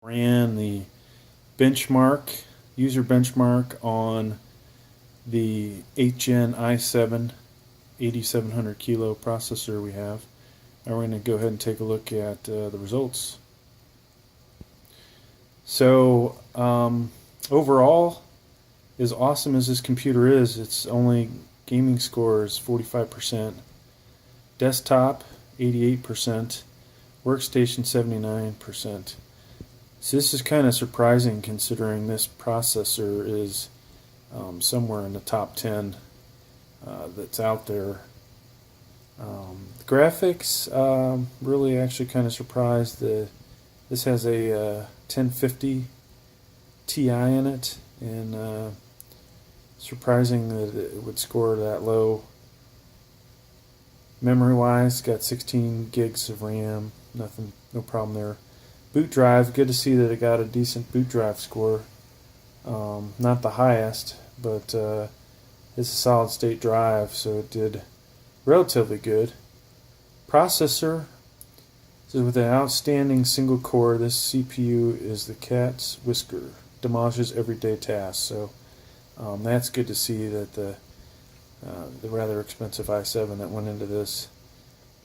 Ran the benchmark, user benchmark on the 8th Gen i7 8700 kilo processor we have. Now we're going to go ahead and take a look at the results. So overall, as awesome as this computer is, its only gaming score is 45%, desktop 88%, workstation 79%. So this is kind of surprising considering this processor is somewhere in the top 10 that's out there. The graphics, really actually kind of surprised. This has a 1050 Ti in it, and surprising that it would score that low. Memory wise, got 16 gigs of RAM, no problem there. Boot drive, good to see that it got a decent boot drive score. Not the highest, but it's a solid state drive, so it did relatively good. Processor, so with an outstanding single core, this CPU is the cat's whisker, demolishes everyday tasks. So that's good to see that the rather expensive i7 that went into this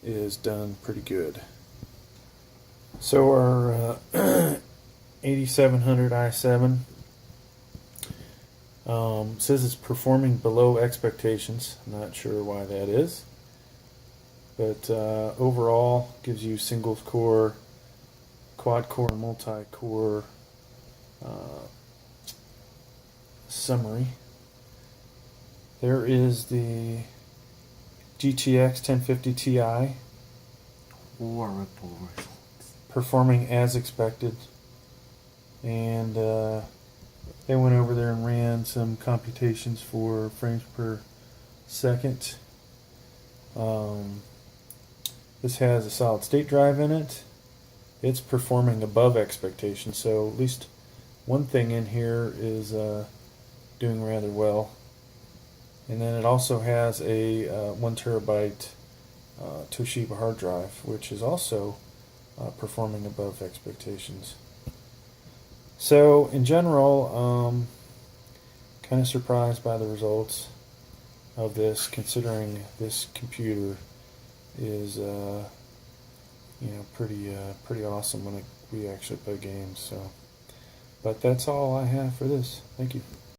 is done pretty good. So our 8700 i7 says it's performing below expectations. I'm not sure why that is, but overall gives you single core, quad core, and multi-core summary. There is the GTX 1050 Ti. Horrible results. Performing as expected, and they went over there and ran some computations for frames per second. This has a solid state drive in it. It's performing above expectations, so at least one thing in here is doing rather well. And then it also has a 1 terabyte Toshiba hard drive, which is also performing above expectations. So in general, kind of surprised by the results of this, considering this computer is pretty awesome when we actually play games. So, but that's all I have for this. Thank you.